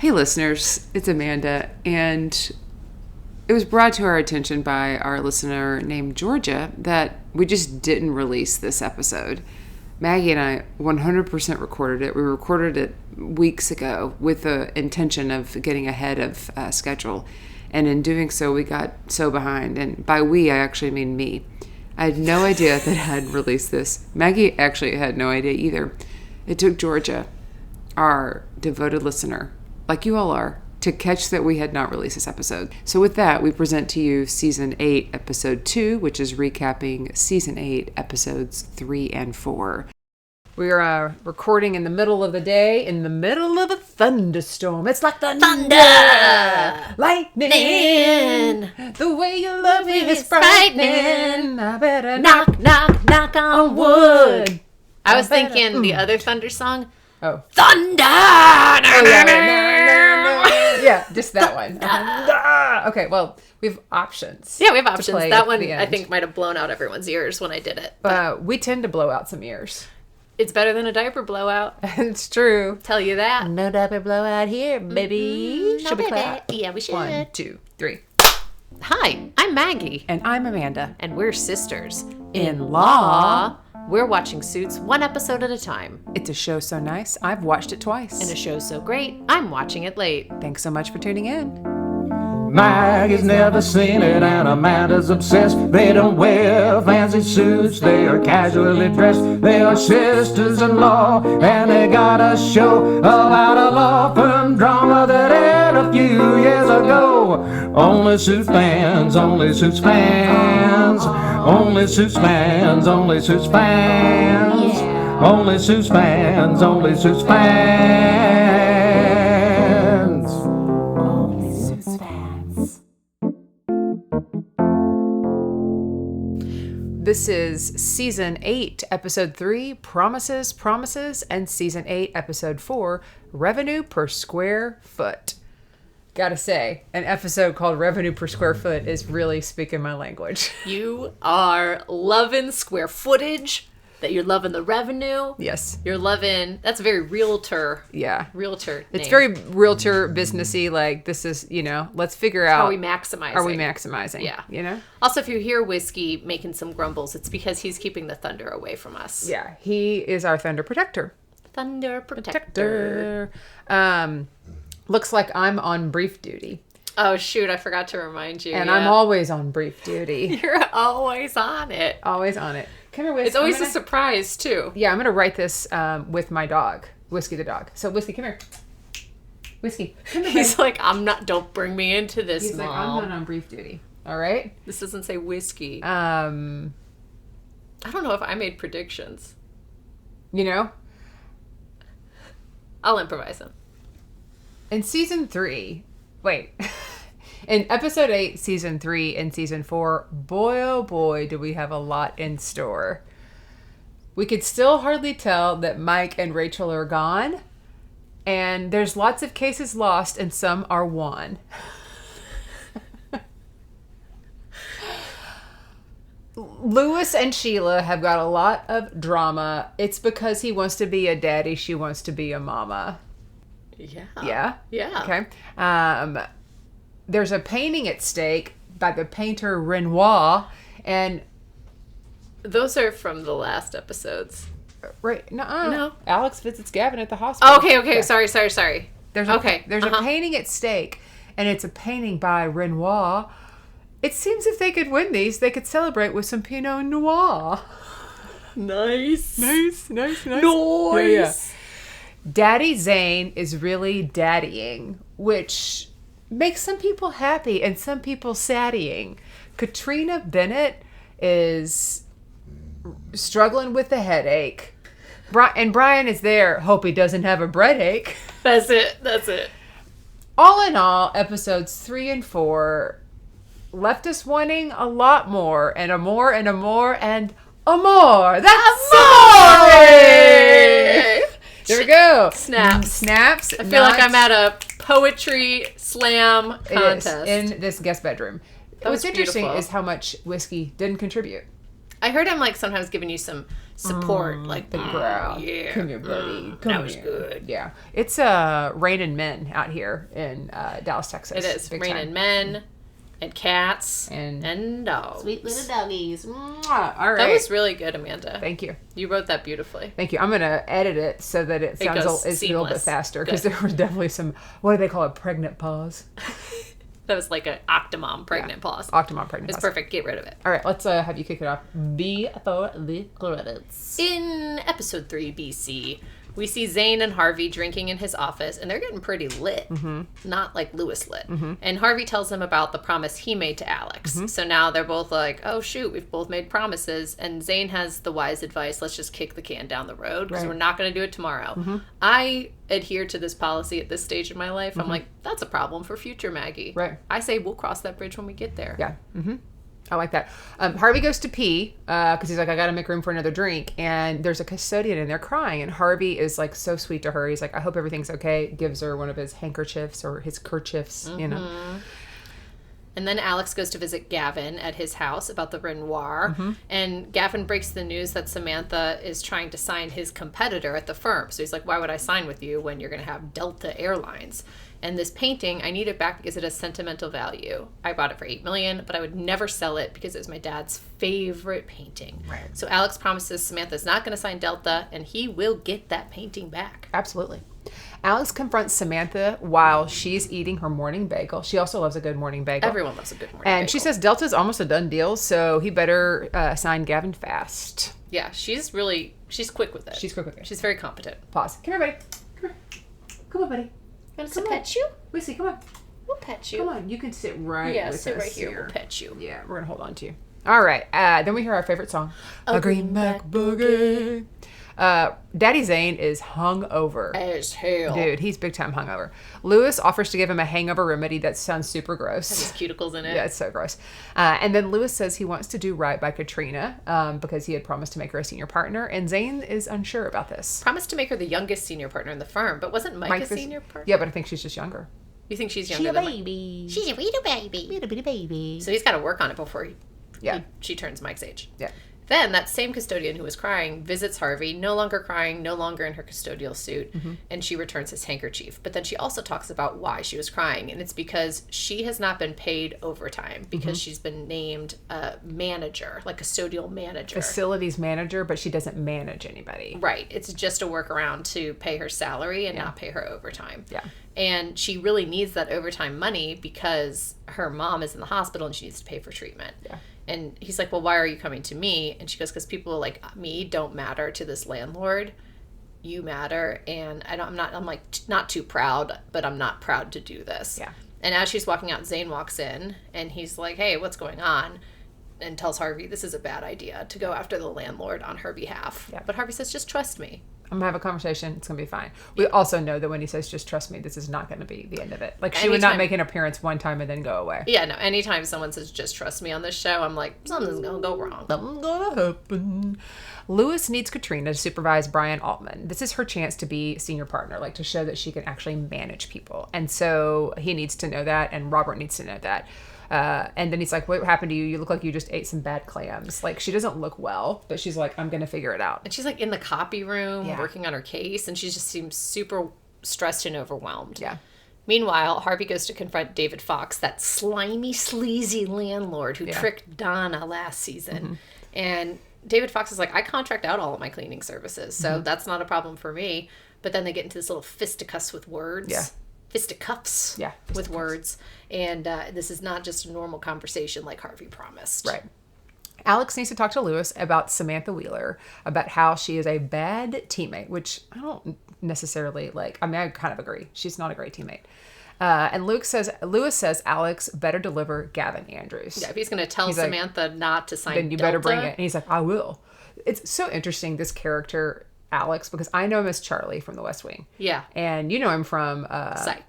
Hey listeners, it's Amanda, and it was brought to our attention by our listener named Georgia that we just didn't release this episode. Maggie and I 100% recorded it. We recorded it weeks ago with the intention of getting ahead of schedule. And in doing so, we got so behind. And by we, I actually mean me. I had no idea that I had released this. Maggie actually had no idea either. It took Georgia, our devoted listener, like you all are, to catch that we had not released this episode. So with that, we present to you Season 8, Episode 2, which is recapping Season 8, Episodes 3 and 4. We are recording in the middle of the day, in the middle of a thunderstorm. It's like thunder, lightning. The way you love me is frightening. I better knock, knock, knock on wood. I was thinking the other thunder song. Oh. Thunder! Yeah, just that one. Okay, well, we have options. Yeah, we have options. That one, I think, might have blown out everyone's ears when I did it. We tend to blow out some ears. It's better than a diaper blowout. It's true. Tell you that. No diaper blowout here, baby. Should we clap? Yeah, we should. 1, 2, 3. Hi, I'm Maggie. And I'm Amanda. And we're sisters. In law. We're watching Suits one episode at a time. It's a show so nice, I've watched it twice. And a show so great, I'm watching it late. Thanks so much for tuning in. Maggie's never seen it and Amanda's obsessed. They don't wear fancy suits, they are casually dressed. They are sisters-in-law and they got a show about a law firm drama that aired a few years ago. Only Suits fans, only Suits fans. Only Suits fans, only Suits fans. Yeah. Only Suits fans, only Suits fans. Only Suits fans. This is Season 8, Episode 3, Promises, Promises, and Season 8, Episode 4, Revenue per Square Foot. Gotta say, an episode called Revenue per Square Foot is really speaking my language. You are loving square footage, that you're loving the revenue. Yes. You're loving, that's a very realtor. Yeah. Realtor It's name. very realtor businessy, like this is, let's figure out. Are we maximizing? Are we maximizing? Yeah. Also, if you hear Whiskey making some grumbles, it's because he's keeping the thunder away from us. Yeah, he is our thunder protector. Thunder protector. Looks like I'm on brief duty. Oh, shoot, I forgot to remind you. And I'm always on brief duty. You're always on it. Always on it. Come here, Whiskey. It's always a surprise, too. Yeah, I'm going to write this with my dog, Whisky the dog. So, Whiskey, come here. Whiskey, come here. He's like, don't bring me into this, He's Mom. like, I'm not on brief duty. All right? This doesn't say whiskey. I don't know if I made predictions. I'll improvise them. In Season 3, in Episode 8, Season 3, and Season 4, boy, oh boy, do we have a lot in store. We could still hardly tell that Mike and Rachel are gone, and there's lots of cases lost, and some are won. Lewis and Sheila have got a lot of drama. It's because he wants to be a daddy, she wants to be a mama. Yeah. Yeah. Okay. There's a painting at stake by the painter Renoir, and those are from the last episodes. right? Nuh-uh. No. Alex visits Gavin at the hospital. Okay. Yeah. Sorry. There's a painting at stake, and it's a painting by Renoir. It seems if they could win these, they could celebrate with some Pinot Noir. Nice. Yeah. Daddy Zane is really daddying, which makes some people happy and some people saddying. Katrina Bennett is struggling with a headache. And Brian is there. Hope he doesn't have a breadache. That's it. All in all, episodes 3 and 4 left us wanting a lot more, and a more, and a more, and a more. That's amore! There we go. Snaps. I feel like I'm at a poetry slam contest. In this guest bedroom. What's interesting beautiful is how much Whiskey didn't contribute. I heard him sometimes giving you some support, like the crowd. yeah, Come here, buddy. Come that was here. good. Yeah. It's raining men out here in Dallas, Texas. It is Big raining time. men and cats And dogs. Sweet little doggies. Mwah. All right. That was really good, Amanda. Thank you. You wrote that beautifully. Thank you. I'm going to edit it so that it sounds goes it's a little bit seamless. faster because Good. there was definitely some, what do they call it? Pregnant pause? That was like an Octomom pregnant pause. Octomom pregnant It's pause. perfect. Get rid of it. All right, let's have you kick it off before the credits. In episode 3 BC, we see Zane and Harvey drinking in his office, and they're getting pretty lit. Not like Lewis lit. And Harvey tells them about the promise he made to Alex. So now they're both like, oh, shoot, we've both made promises. And Zane has the wise advice, let's just kick the can down the road because Right. we're not going to do it tomorrow. I adhere to this policy at this stage in my life. I'm like, that's a problem for future Maggie. Right. I say we'll cross that bridge when we get there. Yeah. I like that. Harvey goes to pee because he's like, I got to make room for another drink. And there's a custodian in there crying. And Harvey is like so sweet to her. He's like, I hope everything's okay. Gives her one of his handkerchiefs or his kerchiefs, you know. And then Alex goes to visit Gavin at his house about the Renoir. And Gavin breaks the news that Samantha is trying to sign his competitor at the firm. So he's like, why would I sign with you when you're going to have Delta Airlines? And this painting, I need it back because it has sentimental value. I bought it for $8 million, but I would never sell it because it was my dad's favorite painting. Right. So Alex promises Samantha's not going to sign Delta, and he will get that painting back. Absolutely. Alex confronts Samantha while she's eating her morning bagel. She also loves a good morning bagel. Everyone loves a good morning And bagel. she says Delta's almost a done deal, so he better sign Gavin fast. Yeah, she's quick with it. She's quick with it. She's very competent. Pause. Come here, buddy. Come here. Come on, buddy. Want us to pet you? Whiskey, come on. We'll pet you. Come on. You can sit right Yeah, with sit us right here. We'll pet you. Yeah, we're going to hold on to you. All right. Then we hear our favorite song. A Greenback Boogie. Daddy Zane is hungover. As hell. Dude, he's big time hungover. Lewis offers to give him a hangover remedy that sounds super gross. His cuticles in it. Yeah, it's so gross. And then Lewis says he wants to do right by Katrina because he had promised to make her a senior partner. And Zane is unsure about this. Promised to make her the youngest senior partner in the firm, but wasn't Mike a was- senior partner? Yeah, but I think she's just younger. You think she's younger than Mike? baby. She's a little baby. Little bitty baby. So he's got to work on it before Yeah. she turns Mike's age. Yeah. Then that same custodian who was crying visits Harvey, no longer crying, no longer in her custodial suit, and she returns his handkerchief. But then she also talks about why she was crying, and it's because she has not been paid overtime because she's been named a manager, like custodial manager. Facilities manager, but she doesn't manage anybody. Right. It's just a workaround to pay her salary and not pay her overtime. Yeah. And she really needs that overtime money because her mom is in the hospital and she needs to pay for treatment. Yeah. And he's like, well, why are you coming to me? And she goes, because people like me don't matter to this landlord. You matter. And I'm like, not too proud, but I'm not proud to do this. Yeah. And as she's walking out, Zane walks in and he's like, hey, what's going on? And tells Harvey this is a bad idea to go after the landlord on her behalf. Yeah. But Harvey says, just trust me. I'm gonna have a conversation. It's gonna be fine. We also know that when he says "just trust me," this is not gonna be the end of it. Like she would not Anytime- make an appearance one time and then go away. Yeah, no, anytime someone says just trust me on this show, I'm like, something's gonna go wrong. Something's gonna happen. Lewis needs Katrina to supervise Brian Altman. This is her chance to be senior partner, like to show that she can actually manage people. And so he needs to know that, and Robert needs to know that. And then he's like, what happened to you? You look like you just ate some bad clams. Like, she doesn't look well, but she's like, I'm going to figure it out. And she's like in the copy room Yeah. working on her case, and she just seems super stressed and overwhelmed. Yeah. Meanwhile, Harvey goes to confront David Fox, that slimy, sleazy landlord who tricked Donna last season. And David Fox is like, I contract out all of my cleaning services, so that's not a problem for me. But then they get into this little fisticuffs with words. Yeah. Fisticuffs Yeah, with fisticuffs. words. And this is not just a normal conversation like Harvey promised. Right. Alex needs to talk to Lewis about Samantha Wheeler, about how she is a bad teammate, which I don't necessarily like. I mean, I kind of agree. She's not a great teammate. And Lewis says Alex better deliver Gavin Andrews. Yeah, if he's going to tell He's like, Samantha not to sign then you better bring Delta, it. And he's like, I will. It's so interesting, this character, Alex, because I know him as Charlie from The West Wing. Yeah. And you know him from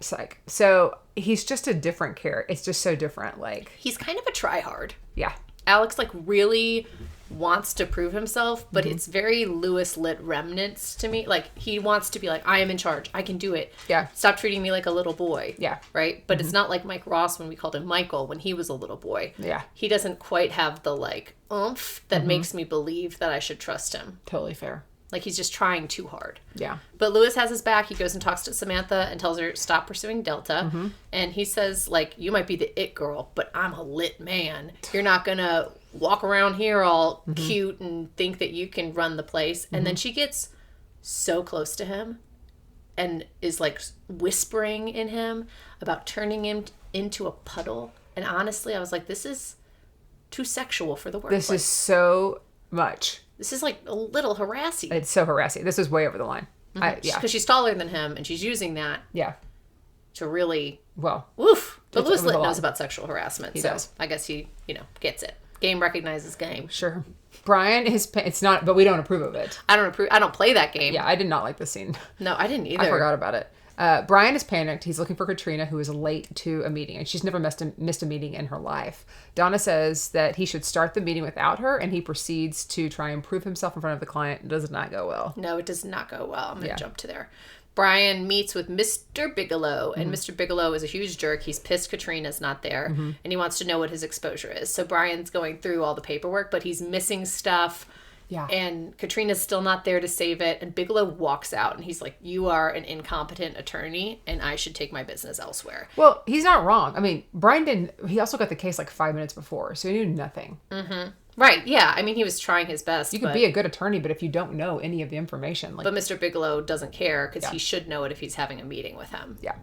Psych. So he's just a different character. It's just so different. Like, He's kind of a tryhard. yeah. Alex like really wants to prove himself, but it's very Lewis lit remnants to me. Like, he wants to be like, I am in charge. I can do it. Yeah. Stop treating me like a little boy. Yeah. Right? But it's not like Mike Ross when we called him Michael when he was a little boy. Yeah. He doesn't quite have the, like, oomph that makes me believe that I should trust him. Totally fair. Like, he's just trying too hard. Yeah. But Lewis has his back. He goes and talks to Samantha and tells her, stop pursuing Delta. And he says, like, you might be the it girl, but I'm a lit man. You're not going to walk around here all cute and think that you can run the place. And then she gets so close to him and is, like, whispering in him about turning him into a puddle. And honestly, I was like, this is too sexual for the workplace. This is so much. This is, like, a little harassing. It's so harassing. This is way over the line. Yeah. Because she's taller than him, and she's using that Yeah. to really... Well. Woof. But It's Lewis over the Litt knows line. about sexual harassment, He so does. I guess he, gets it. Game recognizes game. Sure. Brian is... It's not... But we don't approve of it. I don't play that game. Yeah, I did not like this scene. No, I didn't either. I forgot about it. Brian is panicked. He's looking for Katrina, who is late to a meeting, and she's never missed a meeting in her life. Donna says that he should start the meeting without her, and he proceeds to try and prove himself in front of the client. It does not go well. No, it does not go well. I'm going to jump to there. Brian meets with Mr. Bigelow, and Mr. Bigelow is a huge jerk. He's pissed Katrina's not there, and he wants to know what his exposure is. So Brian's going through all the paperwork, but he's missing stuff. Yeah. And Katrina's still not there to save it. And Bigelow walks out, and he's like, you are an incompetent attorney, and I should take my business elsewhere. Well, he's not wrong. I mean, Brian didn't... He also got the case like 5 minutes before, so he knew nothing. Right, yeah. I mean, he was trying his best. You could be a good attorney, but if you don't know any of the information... But Mr. Bigelow doesn't care, because he should know it if he's having a meeting with him. Yeah.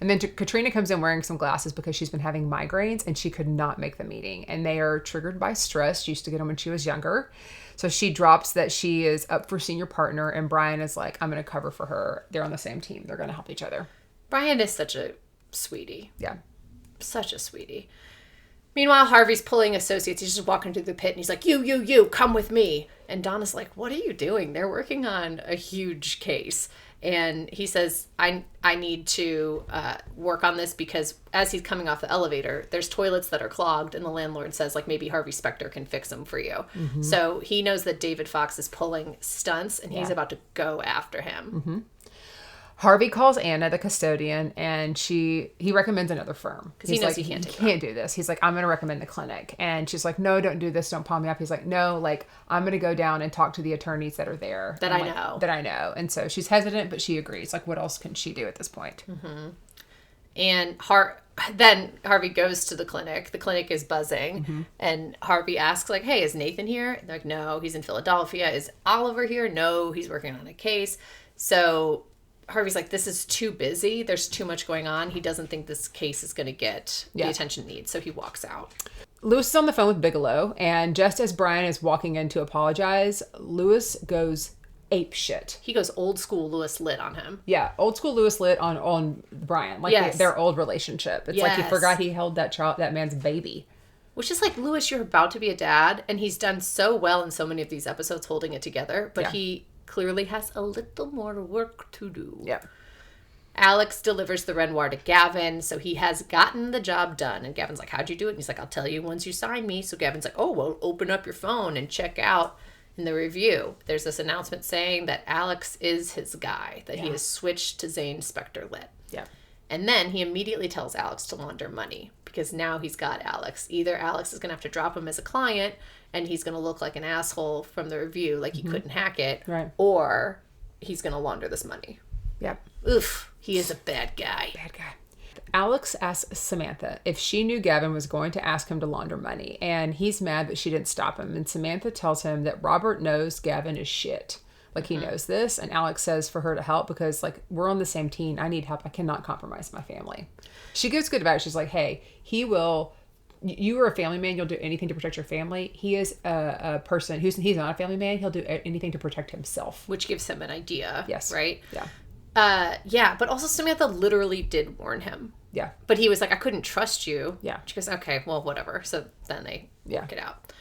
And then Katrina comes in wearing some glasses because she's been having migraines, and she could not make the meeting. And they are triggered by stress. She used to get them when she was younger. So she drops that she is up for senior partner, and Brian is like, I'm going to cover for her. They're on the same team. They're going to help each other. Brian is such a sweetie. Yeah. Such a sweetie. Meanwhile, Harvey's pulling associates. He's just walking through the pit, and he's like, you, come with me. And Donna's like, what are you doing? They're working on a huge case. And he says, I need to work on this because as he's coming off the elevator, there's toilets that are clogged. And the landlord says, like, maybe Harvey Specter can fix them for you. So he knows that David Fox is pulling stunts, and he's about to go after him. Harvey calls Anna, the custodian, and he recommends another firm. Because he knows he can't do this. He's like, I'm going to recommend the clinic. And she's like, no, don't do this. Don't palm me up. He's like, no, like, I'm going to go down and talk to the attorneys that are there. That I know. And so she's hesitant, but she agrees. Like, what else can she do at this point? And then Harvey goes to the clinic. The clinic is buzzing. And Harvey asks, like, hey, is Nathan here? They're like, no, he's in Philadelphia. Is Oliver here? No, he's working on a case. So Harvey's like, this is too busy. There's too much going on. He doesn't think this case is going to get the attention it needs. So he walks out. Lewis is on the phone with Bigelow. And just as Brian is walking in to apologize, Lewis goes ape shit. He goes old school Lewis Litt on him. Yeah, old school Lewis Litt on Brian. Like their old relationship. It's like he forgot he held that man's baby. Which is like, Lewis, you're about to be a dad. And he's done so well in so many of these episodes holding it together. But he clearly has a little more work to do. Yeah. Alex delivers the Renoir to Gavin, so he has gotten the job done. And Gavin's like, how'd you do it? And he's like, I'll tell you once you sign me. So Gavin's like, oh, well, open up your phone and check out in the review. There's this announcement saying that Alex is his guy, that he has switched to Zane Specter Litt. Yeah. And then he immediately tells Alex to launder money because now he's got Alex. Either Alex is going to have to drop him as a client and he's going to look like an asshole from the review, like he couldn't hack it, right? Or he's going to launder this money. Yep. Oof. He is a bad guy. Bad guy. Alex asks Samantha if she knew Gavin was going to ask him to launder money, and he's mad that she didn't stop him. And Samantha tells him that Robert knows Gavin is shit. Like, he knows this. And Alex says for her to help because, like, we're on the same team. I need help. I cannot compromise my family. She gives good advice. She's like, hey, you are a family man. You'll do anything to protect your family. He is a person he's not a family man. He'll do anything to protect himself. Which gives him an idea. Yes. Right? Yeah. Yeah, but also Samantha literally did warn him. Yeah. But he was like, I couldn't trust you. Yeah. She goes, okay, well, whatever. So then they work it out.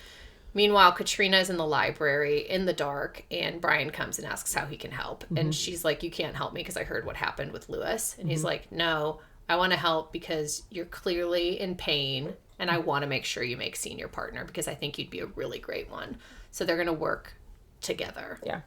Meanwhile, Katrina is in the library in the dark, and Brian comes and asks how he can help. Mm-hmm. And she's like, you can't help me because I heard what happened with Lewis. And he's like, no, I want to help because you're clearly in pain, and I want to make sure you make senior partner because I think you'd be a really great one. So they're going to work together. Yeah.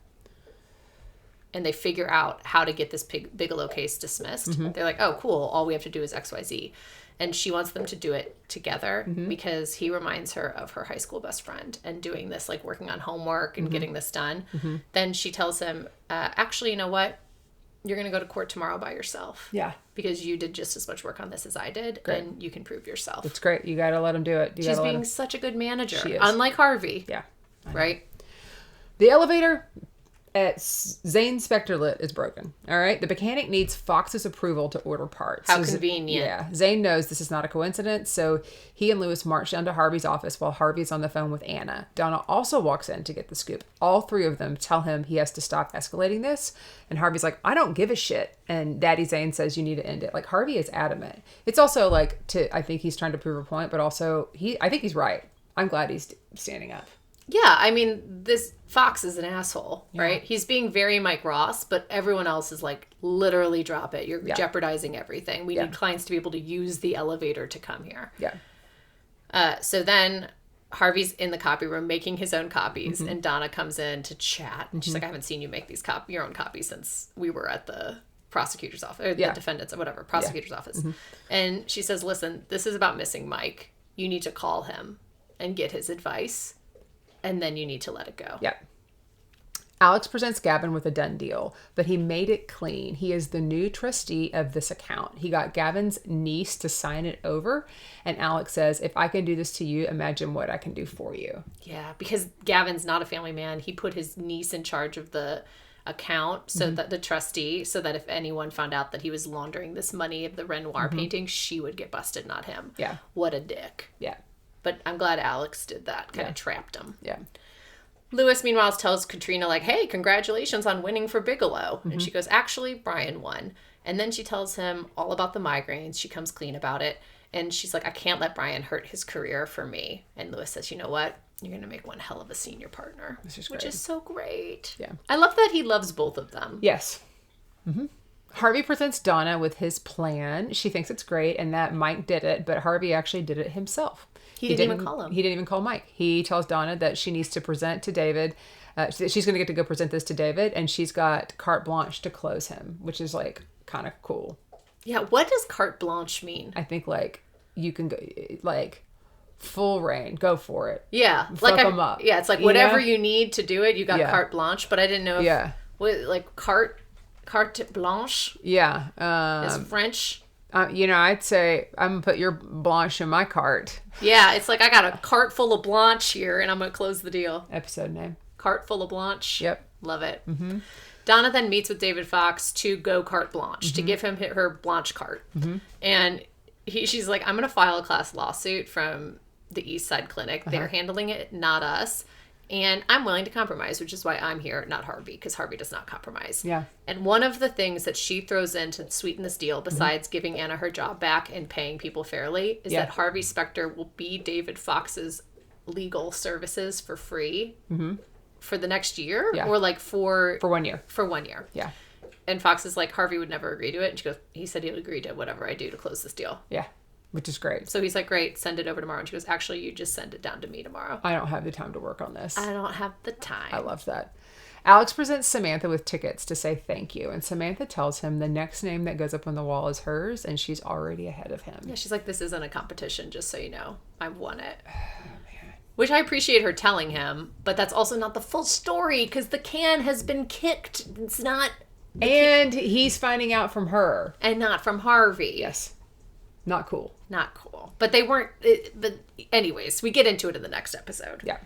And they figure out how to get this Bigelow case dismissed. They're like, oh, cool. All we have to do is XYZ. And she wants them to do it together because he reminds her of her high school best friend and doing this, like working on homework and getting this done. Then she tells him, actually, you know what? You're going to go to court tomorrow by yourself. Yeah. Because you did just as much work on this as I did. Great. And you can prove yourself. It's great. You got to let him do it. She's being such a good manager. She is. Unlike Harvey. Yeah. Right? The elevator at Zane Specterlit is broken. All right. The mechanic needs Fox's approval to order parts. How convenient. Yeah. Zane knows this is not a coincidence. So he and Lewis march down to Harvey's office while Harvey's on the phone with Anna. Donna also walks in to get the scoop. All three of them tell him he has to stop escalating this. And Harvey's like, I don't give a shit. And Daddy Zane says you need to end it. Like, Harvey is adamant. It's also like, I think he's trying to prove a point, but also I think he's right. I'm glad he's standing up. Yeah, I mean, this Fox is an asshole, right? He's being very Mike Ross, but everyone else is like, literally drop it. You're jeopardizing everything. We need clients to be able to use the elevator to come here. Yeah. So then Harvey's in the copy room making his own copies, and Donna comes in to chat. And she's like, I haven't seen you make these your own copies since we were at the prosecutor's office, or the defendant's, or whatever, prosecutor's office. And she says, listen, this is about missing Mike. You need to call him and get his advice. And then you need to let it go. Yeah. Alex presents Gavin with a done deal, but he made it clean. He is the new trustee of this account. He got Gavin's niece to sign it over. And Alex says, if I can do this to you, imagine what I can do for you. Yeah, because Gavin's not a family man. He put his niece in charge of the account, so that the trustee, so that if anyone found out that he was laundering this money of the Renoir painting, she would get busted, not him. Yeah. What a dick. Yeah. But I'm glad Alex did that. Kind of trapped him. Yeah. Lewis, meanwhile, tells Katrina, like, hey, congratulations on winning for Bigelow. And she goes, actually, Brian won. And then she tells him all about the migraines. She comes clean about it. And she's like, I can't let Brian hurt his career for me. And Lewis says, you know what? You're going to make one hell of a senior partner. Which is so great. Yeah. I love that he loves both of them. Yes. Harvey presents Donna with his plan. She thinks it's great and that Mike did it, but Harvey actually did it himself. He didn't even call him. He didn't even call Mike. He tells Donna that she needs to present to David. She's going to get to go present this to David, and she's got carte blanche to close him, which is like kind of cool. Yeah. What does carte blanche mean? I think like you can go like full reign, go for it. Yeah. Fuck them up. Yeah. It's like whatever you need to do it, you got carte blanche. But I didn't know if like carte blanche. Yeah. Is French. I'd say I'm going to put your blanche in my cart. Yeah, it's like I got a cart full of blanche here, and I'm going to close the deal. Episode name. Cart full of blanche. Yep. Love it. Donna then meets with David Fox to go carte blanche, to give him her blanche cart. And she's like, I'm going to file a class lawsuit from the East Side Clinic. They're handling it, not us. And I'm willing to compromise, which is why I'm here, not Harvey, because Harvey does not compromise. Yeah. And one of the things that she throws in to sweeten this deal, besides giving Anna her job back and paying people fairly, is that Harvey Specter will be David Fox's legal services for free for the next year, or like for 1 year. For 1 year. Yeah. And Fox is like, Harvey would never agree to it. And she goes, he said he'll agree to whatever I do to close this deal. Yeah. Which is great. So he's like, great, send it over tomorrow. And she goes, actually, you just send it down to me tomorrow. I don't have the time to work on this. I don't have the time. I love that. Alex presents Samantha with tickets to say thank you. And Samantha tells him the next name that goes up on the wall is hers, and she's already ahead of him. Yeah, she's like, this isn't a competition, just so you know. I've won it. Which I appreciate her telling him, but that's also not the full story, because the can has been kicked. It's not... And he's finding out from her. And not from Harvey. Yes. Not cool. Not cool. But they weren't... But anyways, we get into it in the next episode. Yeah.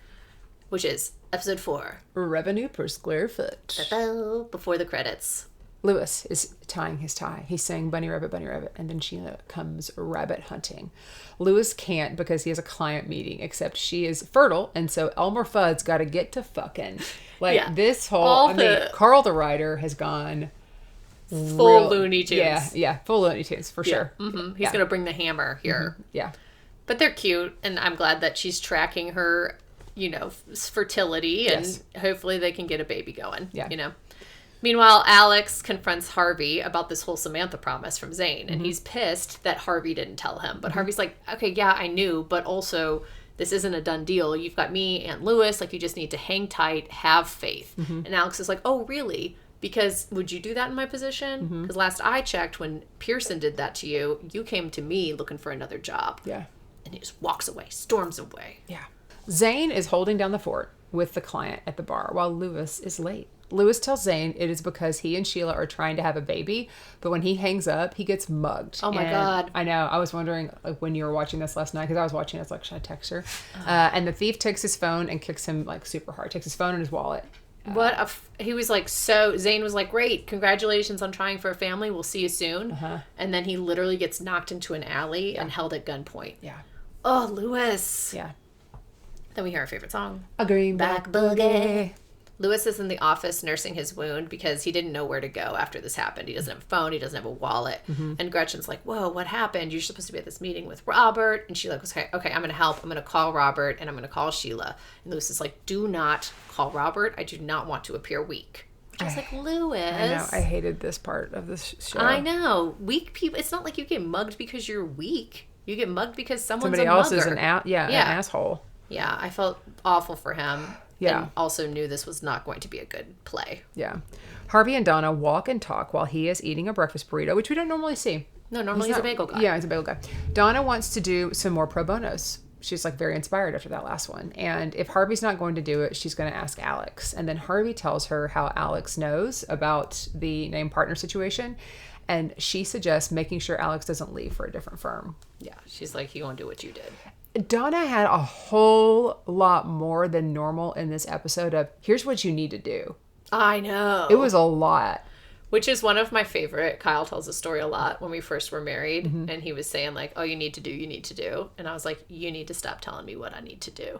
Which is episode 4. Revenue per square foot. Before the credits. Lewis is tying his tie. He's saying bunny rabbit, and then Sheena comes rabbit hunting. Lewis can't because he has a client meeting, except she is fertile, and so Elmer Fudd's got to get to fucking. Like, this whole... Carl the writer has gone... Full Looney Tunes. Yeah, full Looney Tunes, for sure. He's going to bring the hammer here. Yeah. But they're cute, and I'm glad that she's tracking her, fertility, and hopefully they can get a baby going, Meanwhile, Alex confronts Harvey about this whole Samantha promise from Zane, and he's pissed that Harvey didn't tell him. But Harvey's like, okay, yeah, I knew, but also this isn't a done deal. You've got me and Lewis. Like, you just need to hang tight, have faith. And Alex is like, oh, really? Because would you do that in my position? Because last I checked, when Pearson did that to you, you came to me looking for another job. Yeah. And he just walks away, storms away. Yeah. Zane is holding down the fort with the client at the bar while Lewis is late. Lewis tells Zane it is because he and Sheila are trying to have a baby, but when he hangs up, he gets mugged. Oh my God. I know. I was wondering like when you were watching this last night, because I was watching it, I was like, should I text her? And the thief takes his phone and kicks him like super hard. Takes his phone and his wallet. He was like, so Zane was like, great, congratulations on trying for a family. We'll see you soon. And then he literally gets knocked into an alley and held at gunpoint. Yeah. Oh, Lewis. Yeah. Then we hear our favorite song. A greenback boogie. Lewis is in the office nursing his wound because he didn't know where to go after this happened. He doesn't have a phone. He doesn't have a wallet. And Gretchen's like, whoa, what happened? You're supposed to be at this meeting with Robert. And Sheila goes, okay, I'm going to help. I'm going to call Robert and I'm going to call Sheila. And Lewis is like, do not call Robert. I do not want to appear weak. I was like, Lewis. I know. I hated this part of this show. I know. Weak people. It's not like you get mugged because you're weak. You get mugged because somebody else mugger. is an asshole. Yeah, I felt awful for him. Yeah. And also knew this was not going to be a good play. Yeah. Harvey and Donna walk and talk while he is eating a breakfast burrito, which we don't normally see. No, normally he's a bagel guy. Yeah, he's a bagel guy. Donna wants to do some more pro bonos. She's like very inspired after that last one. And if Harvey's not going to do it, she's going to ask Alex. And then Harvey tells her how Alex knows about the named partner situation. And she suggests making sure Alex doesn't leave for a different firm. Yeah, she's like, he won't do what you did. Donna had a whole lot more than normal in this episode of, here's what you need to do. I know. It was a lot. Which is one of my favorite. Kyle tells the story a lot when we first were married. And he was saying like, oh, you need to do. And I was like, you need to stop telling me what I need to do.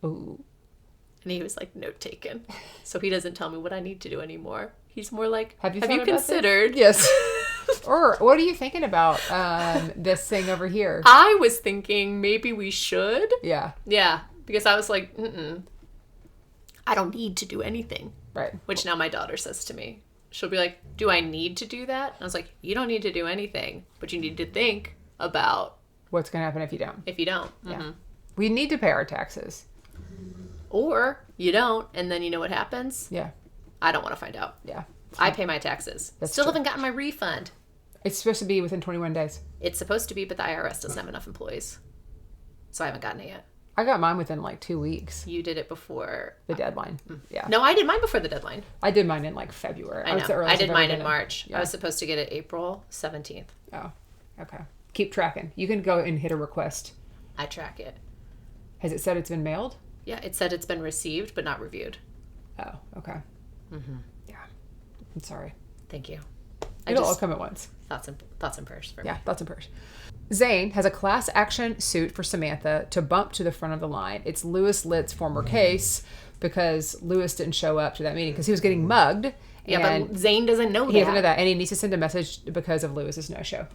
Ooh. And he was like, note taken. So he doesn't tell me what I need to do anymore. He's more like, have you thought about considered? This? Yes. Or what are you thinking about this thing over here? I was thinking maybe we should. Yeah. Yeah. Because I was like, I don't need to do anything. Right. Which now my daughter says to me. She'll be like, do I need to do that? And I was like, you don't need to do anything. But you need to think about what's going to happen if you don't. If you don't. Yeah. We need to pay our taxes. Or you don't, and then you know what happens? Yeah. I don't want to find out. Yeah. I pay my taxes. Still haven't gotten my refund. It's supposed to be within 21 days. It's supposed to be, but the IRS doesn't have enough employees. So I haven't gotten it yet. I got mine within like 2 weeks. You did it before the deadline. Yeah. No, I did mine before the deadline. I did mine in like February. I know. I did mine in March. Yeah. I was supposed to get it April 17th. Oh, okay. Keep tracking. You can go and hit a request. I track it. Has it said it's been mailed? Yeah, it said it's been received, but not reviewed. Oh, okay. Yeah. I'm sorry. Thank you. It'll all come at once. Thoughts and prayers for me. Yeah, thoughts and prayers. Zane has a class action suit for Samantha to bump to the front of the line. It's Lewis Litt's former case because Lewis didn't show up to that meeting because he was getting mugged. Yeah, but Zane doesn't know that. He doesn't know that, and he needs to send a message because of Lewis's no-show.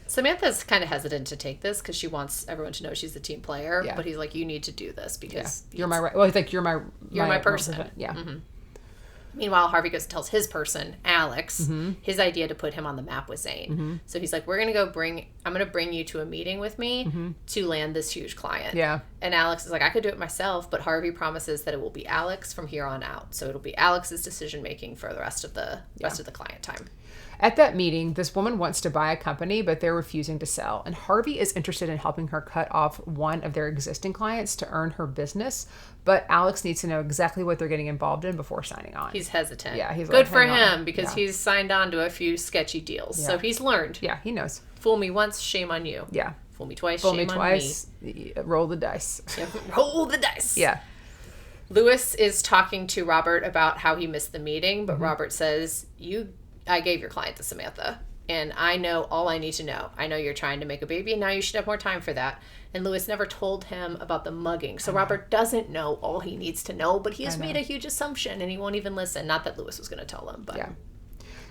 Samantha's kind of hesitant to take this because she wants everyone to know she's the team player. Yeah. But he's like, you need to do this because you're my right. Well, he's like, you're my person. Yeah. Meanwhile, Harvey goes and tells his person, Alex, his idea to put him on the map with Zane. So he's like, I'm going to bring you to a meeting with me to land this huge client. Yeah. And Alex is like, I could do it myself, but Harvey promises that it will be Alex from here on out. So it'll be Alex's decision making for the rest of the client time. At that meeting, this woman wants to buy a company, but they're refusing to sell. And Harvey is interested in helping her cut off one of their existing clients to earn her business. But Alex needs to know exactly what they're getting involved in before signing on. He's hesitant. Yeah, he's good like, for him because he's signed on to a few sketchy deals. Yeah. So he's learned. Yeah, he knows. Fool me once, shame on you. Yeah. Fool me twice, shame on me. Roll the dice. Yeah, roll the dice. Yeah. Lewis is talking to Robert about how he missed the meeting, but Robert says, I gave your client to Samantha, and I know all I need to know. I know you're trying to make a baby, and now you should have more time for that. And Lewis never told him about the mugging, so Robert doesn't know all he needs to know, but he has made a huge assumption, and he won't even listen. Not that Lewis was going to tell him, but... Yeah.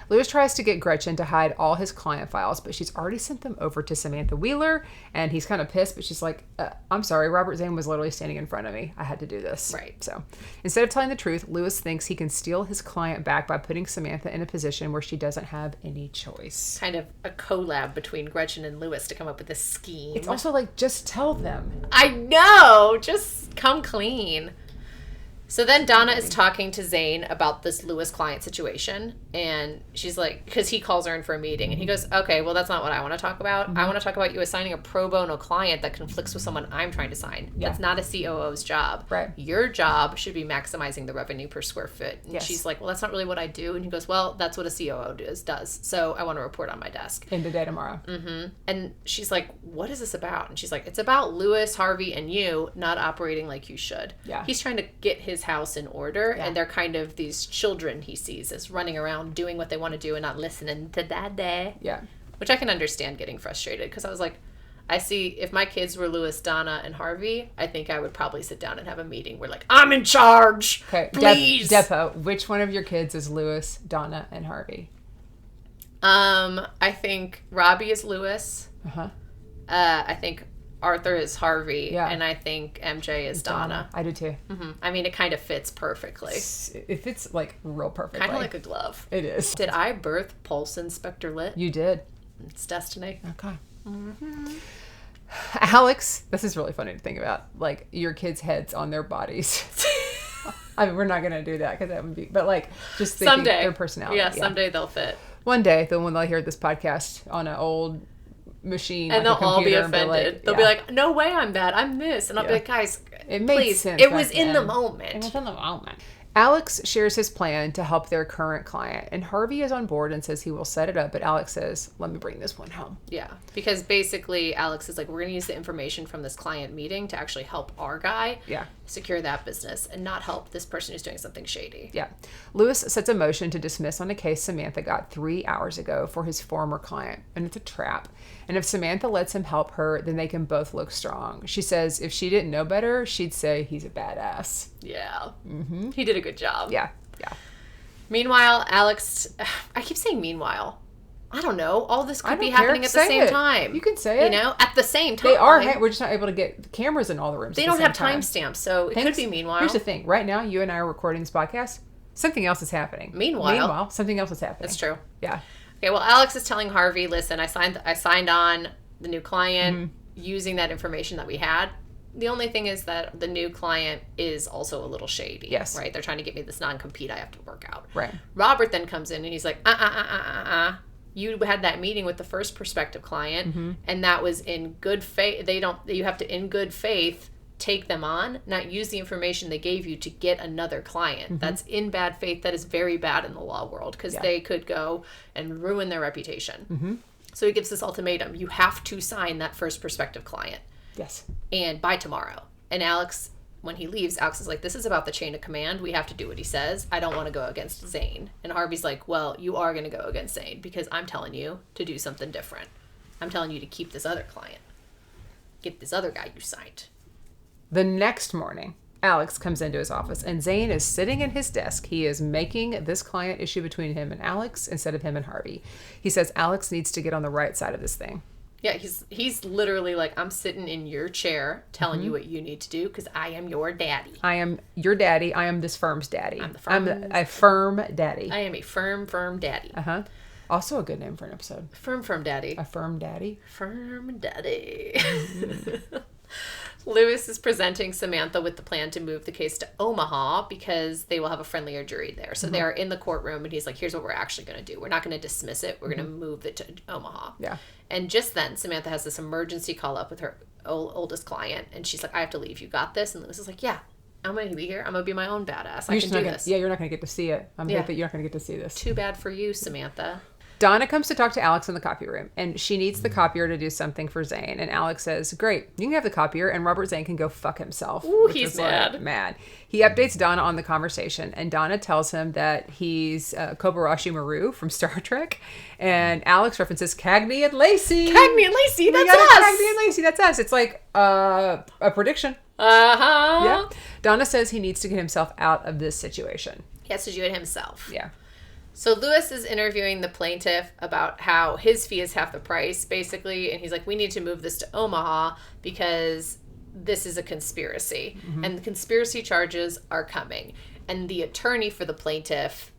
Lewis tries to get Gretchen to hide all his client files, but she's already sent them over to Samantha Wheeler, and he's kind of pissed, but she's like, I'm sorry, Robert Zane was literally standing in front of me. I had to do this. Right. So instead of telling the truth, Lewis thinks he can steal his client back by putting Samantha in a position where she doesn't have any choice. Kind of a collab between Gretchen and Lewis to come up with this scheme. It's also like, just tell them. I know! Just come clean. So then Donna is talking to Zane about this Lewis client situation, and she's like, because he calls her in for a meeting, and he goes, okay, well, that's not what I want to talk about. I want to talk about you assigning a pro bono client that conflicts with someone I'm trying to sign. Yeah. That's not a COO's job. Right. Your job should be maximizing the revenue per square foot. And Yes. she's like, well, that's not really what I do. And he goes, well, that's what a COO does. So I want to report on my desk. End of day tomorrow. And she's like, what is this about? And she's like, it's about Lewis, Harvey, and you not operating like you should. Yeah. He's trying to get his house in order, Yeah. and they're kind of these children he sees as running around doing what they want to do and not listening to daddy. Yeah. Which I can understand getting frustrated, because I was like, I see if my kids were Lewis, Donna, and Harvey, I think I would probably sit down and have a meeting where like, I'm in charge. Okay. Please. Depot, which one of your kids is Lewis, Donna, and Harvey? I think Robbie is Lewis. Uh-huh. I think Arthur is Harvey, Yeah. and I think MJ is Donna. I do too. I mean, it kind of fits perfectly. It fits like real perfectly. Kind of like a glove. It is. Did I birth Pulse Inspector Lit? You did. It's destiny. Okay. Alex, this is really funny to think about. Like your kids' heads on their bodies. I mean, we're not gonna do that because that would be. But like, just thinking Someday. their personality. Yeah, someday they'll fit. One day, then when they'll hear this podcast on an old machine, And like they'll a all be computer, and offended. They'll yeah. be like, no way I'm bad. I'm this. And I'll be like, guys, It made please. sense It back was in the then. moment. It was in the moment. Alex shares his plan to help their current client, and Harvey is on board and says he will set it up, but Alex says, let me bring this one home. Yeah, because basically Alex is like, we're going to use the information from this client meeting to actually help our guy secure that business and not help this person who's doing something shady. Yeah. Lewis sets a motion to dismiss on a case Samantha got 3 hours ago for his former client, and it's a trap. And if Samantha lets him help her, then they can both look strong. She says if she didn't know better, she'd say he's a badass. Yeah. Mm-hmm. He did a good job. Yeah. Yeah. Meanwhile, Alex, I keep saying meanwhile. I don't know. All this could be don't care. happening at the Say same it. time. You can say it. You know, at the same time. They are. We're just not able to get cameras in all the rooms. They at the don't have same time. timestamps, so it could be meanwhile. Here's the thing. Right now, you and I are recording this podcast. Something else is happening. Meanwhile, something else is happening. That's true. Yeah. Okay, well, Alex is telling Harvey, listen, I signed on the new client using that information that we had. The only thing is that the new client is also a little shady. Yes. Right? They're trying to get me this non-compete I have to work out. Right. Robert then comes in and he's like, you had that meeting with the first prospective client, and that was in good faith. You have to, in good faith, take them on, not use the information they gave you to get another client. That's in bad faith. That is very bad in the law world, because they could go and ruin their reputation. So he gives this ultimatum. You have to sign that first prospective client. Yes. And by tomorrow. And Alex, when he leaves, Alex is like, this is about the chain of command. We have to do what he says. I don't want to go against Zane. And Harvey's like, well, you are going to go against Zane because I'm telling you to do something different. I'm telling you to keep this other client. Get this other guy you signed. The next morning, Alex comes into his office and Zane is sitting at his desk. He is making this client issue between him and Alex instead of him and Harvey. He says Alex needs to get on the right side of this thing. Yeah, he's literally like, I'm sitting in your chair telling you what you need to do because I am your daddy. I am your daddy. I am this firm's daddy. I'm a firm daddy. I am a firm daddy. Uh-huh. Also a good name for an episode. Firm daddy. A firm daddy. Firm daddy. Lewis is presenting Samantha with the plan to move the case to Omaha because they will have a friendlier jury there. So they're in the courtroom and he's like, here's what we're actually going to do. We're not going to dismiss it. We're going to move it to Omaha. Yeah. And just then, Samantha has this emergency call up with her oldest client. And she's like, I have to leave. You got this? And Lewis is like, yeah, I'm going to be here. I'm going to be my own badass. I can do this. Yeah, you're not going to get to see it. I'm hate that you're not going to get to see this. Too bad for you, Samantha. Donna comes to talk to Alex in the copy room, and she needs the copier to do something for Zane. And Alex says, great, you can have the copier, and Robert Zane can go fuck himself. Ooh, he's mad. Mad. He updates Donna on the conversation, and Donna tells him that he's Kobayashi Maru from Star Trek, and Alex references Cagney and Lacey. Cagney and Lacey, that's us! Cagney and Lacey, that's us. It's like a prediction. Uh-huh. Yeah. Donna says he needs to get himself out of this situation. He has to do it himself. Yeah. So Lewis is interviewing the plaintiff about how his fee is half the price, basically. And he's like, we need to move this to Omaha because this is a conspiracy. And the conspiracy charges are coming. And the attorney for the plaintiff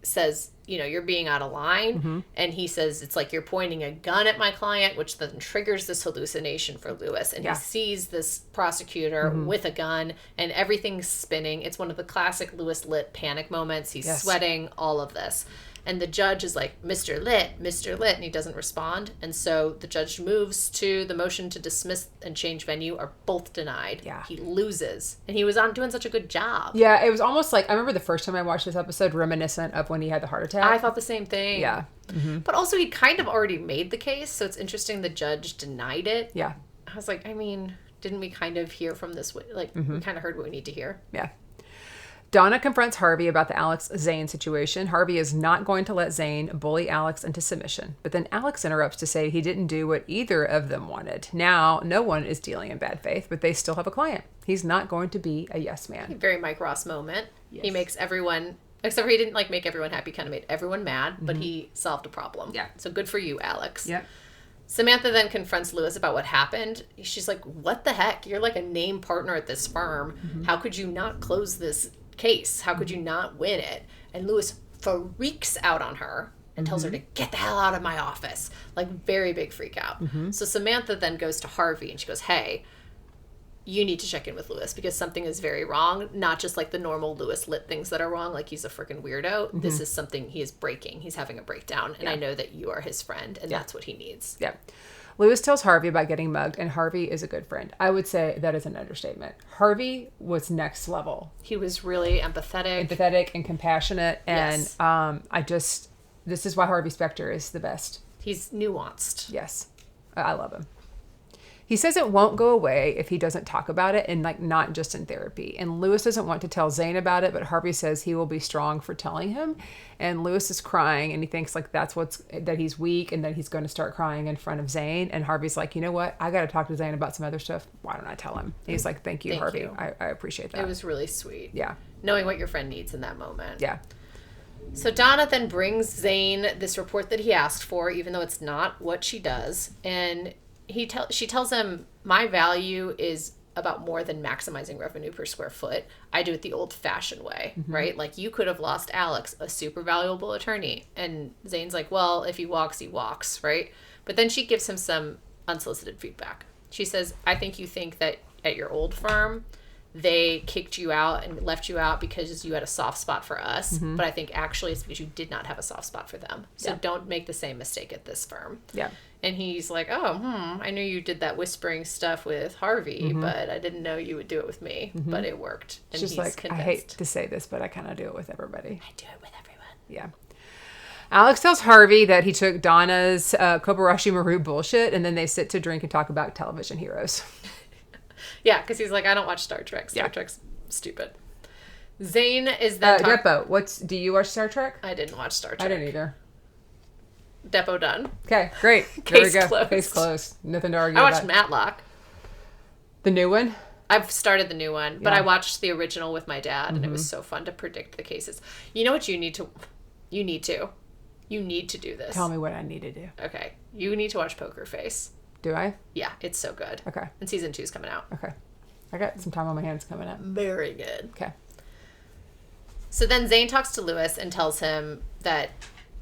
says, you know, you're being out of line. And he says, it's like you're pointing a gun at my client, which then triggers this hallucination for Lewis. And he sees this prosecutor with a gun and everything's spinning. It's one of the classic Lewis Litt panic moments. He's sweating, all of this. And the judge is like, Mr. Litt, and he doesn't respond. And so the judge moves to the motion to dismiss and change venue are both denied. Yeah. He loses. And he was doing such a good job. Yeah, it was almost like, I remember the first time I watched this episode, reminiscent of when he had the heart attack. I thought the same thing. Yeah. But also he kind of already made the case, so it's interesting the judge denied it. Yeah. I was like, I mean, didn't we kind of hear from this? Like, we kind of heard what we need to hear. Yeah. Donna confronts Harvey about the Alex-Zane situation. Harvey is not going to let Zane bully Alex into submission. But then Alex interrupts to say he didn't do what either of them wanted. Now, no one is dealing in bad faith, but they still have a client. He's not going to be a yes man. Very Mike Ross moment. Yes. He makes everyone, except for he didn't like make everyone happy, kind of made everyone mad, but he solved a problem. Yeah. So good for you, Alex. Yeah. Samantha then confronts Lewis about what happened. She's like, what the heck? You're like a name partner at this firm. How could you not close this case? How could you not win it? And Lewis freaks out on her and tells her to get the hell out of my office. Like, very big freak out. So Samantha then goes to Harvey and she goes, hey, you need to check in with Lewis because something is very wrong. Not just like the normal Lewis Litt things that are wrong, like he's a freaking weirdo. This is something he is breaking. He's having a breakdown. And I know that you are his friend and that's what he needs. Yeah. Lewis tells Harvey about getting mugged, and Harvey is a good friend. I would say that is an understatement. Harvey was next level. He was really empathetic. Empathetic and compassionate, and this is why Harvey Specter is the best. He's nuanced. Yes. I love him. He says it won't go away if he doesn't talk about it, and like not just in therapy. And Lewis doesn't want to tell Zane about it, but Harvey says he will be strong for telling him. And Lewis is crying, and he thinks like that he's weak, and that he's going to start crying in front of Zane. And Harvey's like, you know what? I got to talk to Zane about some other stuff. Why don't I tell him? And he's like, thank you, Harvey. I appreciate that. It was really sweet. Yeah. Knowing what your friend needs in that moment. Yeah. So Donna then brings Zane this report that he asked for, even though it's not what she does, and she tells him, my value is about more than maximizing revenue per square foot. I do it the old-fashioned way, right? Like, you could have lost Alex, a super valuable attorney. And Zane's like, well, if he walks, right? But then she gives him some unsolicited feedback. She says, I think you think that at your old firm, they kicked you out and left you out because you had a soft spot for us. But I think actually it's because you did not have a soft spot for them. So don't make the same mistake at this firm. Yeah. And he's like, I knew you did that whispering stuff with Harvey, but I didn't know you would do it with me. But it worked. And She's he's like, convinced. I hate to say this, but I kind of do it with everybody. I do it with everyone. Yeah. Alex tells Harvey that he took Donna's Kobayashi Maru bullshit, and then they sit to drink and talk about television heroes. Yeah, because he's like, I don't watch Star Trek. Star Trek's stupid. Zane is then Depo, do you watch Star Trek? I didn't watch Star Trek. I didn't either. Depo done. Okay, great. There we go. Closed. Case closed. Nothing to argue I watched about. Matlock. The new one? I've started the new one, but I watched the original with my dad, and it was so fun to predict the cases. You know what you need to do this. Tell me what I need to do. Okay. You need to watch Poker Face. Do I? Yeah, it's so good. Okay. And season 2's coming out. Okay. I got some time on my hands coming up. Very good. Okay. So then Zane talks to Lewis and tells him that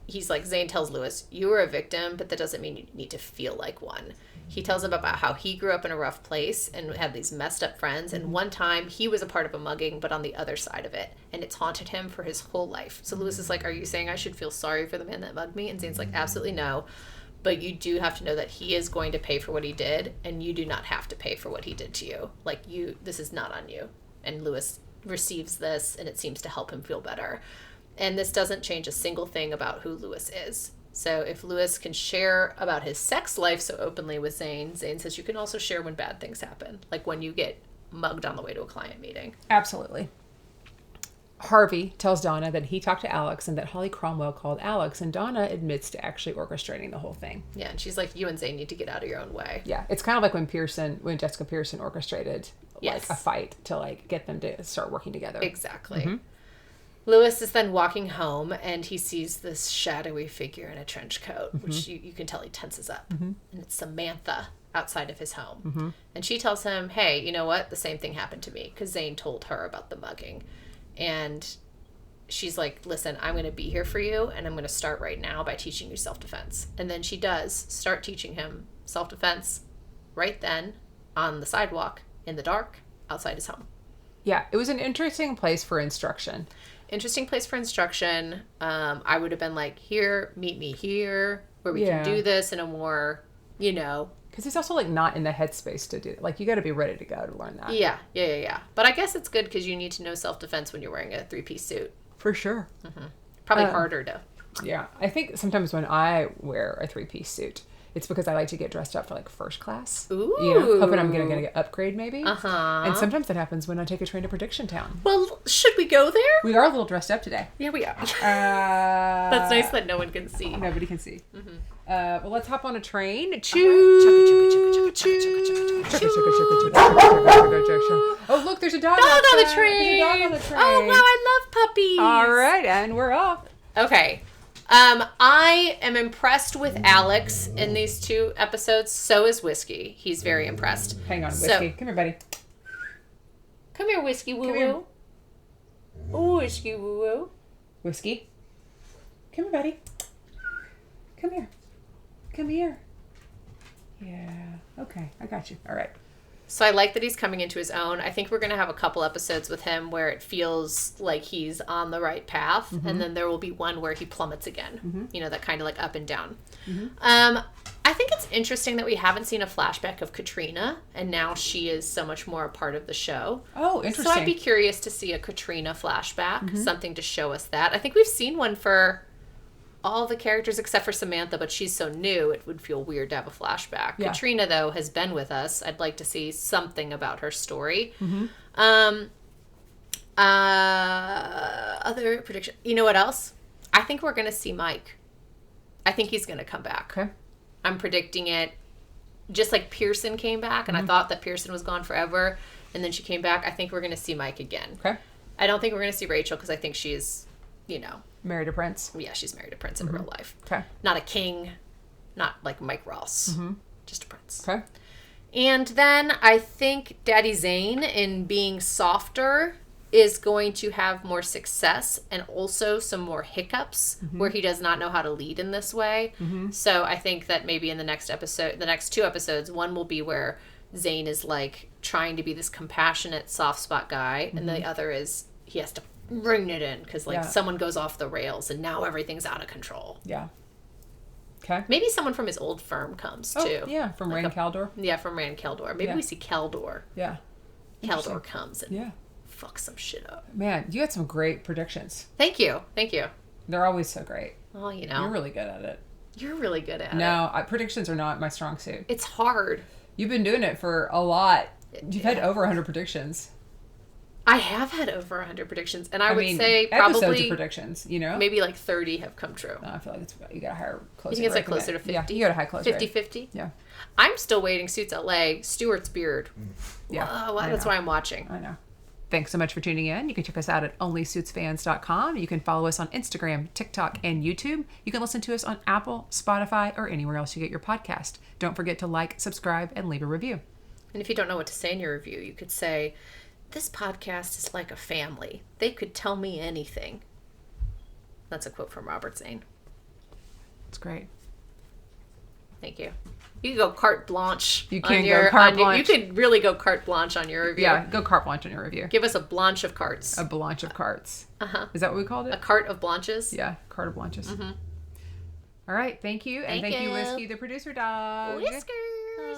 Zane tells Lewis, you were a victim, but that doesn't mean you need to feel like one. He tells him about how he grew up in a rough place and had these messed up friends. And one time he was a part of a mugging, but on the other side of it. And it's haunted him for his whole life. So Lewis is like, are you saying I should feel sorry for the man that mugged me? And Zane's like, absolutely no. But you do have to know that he is going to pay for what he did, and you do not have to pay for what he did to you. Like, this is not on you. And Lewis receives this, and it seems to help him feel better. And this doesn't change a single thing about who Lewis is. So if Lewis can share about his sex life so openly with Zane, Zane says you can also share when bad things happen, like when you get mugged on the way to a client meeting. Absolutely. Harvey tells Donna that he talked to Alex and that Holly Cromwell called Alex, and Donna admits to actually orchestrating the whhole thing. Yeah, and she's like, you and Zane need to get out of your own way. Yeah, it's kind of like when Jessica Pearson orchestrated like a fight to like get them to start working together. Exactly. Lewis is then walking home, and he sees this shadowy figure in a trench coat, which you can tell he tenses up. And it's Samantha outside of his home. And she tells him, hey, you know what? The same thing happened to me, because Zane told her about the mugging. And she's like, listen, I'm going to be here for you, and I'm going to start right now by teaching you self-defense. And then she does start teaching him self-defense right then on the sidewalk in the dark outside his home. Yeah, it was an interesting place for instruction. Interesting place for instruction. I would have been like, here, meet me here, where we can do this in a more, Because he's also, like, not in the headspace to do it. Like, you got to be ready to go to learn that. Yeah. But I guess it's good because you need to know self-defense when you're wearing a three-piece suit. For sure. Probably harder to. Yeah. I think sometimes when I wear a three-piece suit, it's because I like to get dressed up for, like, first class. Ooh. Hoping I'm going to get upgrade, maybe. Uh-huh. And sometimes that happens when I take a train to Prediction Town. Well, should we go there? We are a little dressed up today. Yeah, we are. That's That's nice that no one can see. Nobody can see. Mm-hmm. Well, let's hop on a train. Oh, look, there's a dog Dog on the outside. train. There's a dog on the train. Oh, wow, I love puppies. All right, and we're off. Okay. I am impressed with Alex in these 2 episodes. So is Whiskey. He's very impressed. Hang on, Whiskey. So- Come here, buddy. Come here, Whiskey Woo here. Woo. Ooh, Whiskey Woo Woo. Whiskey. Come here, buddy. Come here. Come here. Yeah. Okay, I got you. All right. So I like that he's coming into his own. I think we're going to have a couple episodes with him where it feels like he's on the right path. And then there will be one where he plummets again. That kind of like up and down. I think it's interesting that we haven't seen a flashback of Katrina. And now she is so much more a part of the show. Oh, interesting. So I'd be curious to see a Katrina flashback. Something to show us that. I think we've seen one for all the characters except for Samantha, but she's so new, it would feel weird to have a flashback. Yeah. Katrina, though, has been with us. I'd like to see something about her story. Other prediction. You know what else? I think we're going to see Mike. I think he's going to come back. Okay. I'm predicting it. Just like Pearson came back, and I thought that Pearson was gone forever, and then she came back. I think we're going to see Mike again. Okay. I don't think we're going to see Rachel because I think she's, Married a prince. yeah, she's married a prince in real life. Okay. Not a king, not like Mike Ross, just a prince. Okay. And then I think Daddy Zane, in being softer, is going to have more success and also some more hiccups where he does not know how to lead in this way. So I think that maybe in the next 2 episodes, one will be where Zane is like trying to be this compassionate soft spot guy, and the other is he has to bring it in because someone goes off the rails and now everything's out of control. Yeah. Okay. Maybe someone from his old firm comes too. Oh, yeah, from Rand Caldor. Yeah, from Rand Caldor. Maybe we see Caldor. Yeah. Caldor comes and Yeah. fucks some shit up. Man, you had some great predictions. Thank you. They're always so great. Well, You're really good at it. you're really good at it. No, predictions are not my strong suit. It's hard. You've been doing it for a lot. You've had over 100 predictions. I have had over 100 predictions, and I would mean, say episodes probably of predictions, you know? maybe like 30 have come true. No, I feel like you got a higher closer. You think it's like rate than closer to that. 50? Yeah, you got a high close 50-50? rate. Yeah. I'm still waiting Suits LA, Stewart's beard. Yeah. I That's know. why I'm watching. I know. Thanks so much for tuning in. You can check us out at onlysuitsfans.com. You can follow us on Instagram, TikTok, and YouTube. You can listen to us on Apple, Spotify, or anywhere else you get your podcast. Don't forget to like, subscribe, and leave a review. And if you don't know what to say in your review, you could say, this podcast is like a family. They could tell me anything. That's a quote from Robert Zane. It's great. Thank you. You can go carte blanche. You can go carte blanche. You could really go carte blanche on your review. Yeah, go carte blanche on your review. Give us a blanche of carts. A blanche of carts. Uh-huh. Is that what we called A it? cart of blanches. Yeah, carte of blanches. All right, thank you. And Thank thank you, you. Whisky the Producer Dog. Whiskers.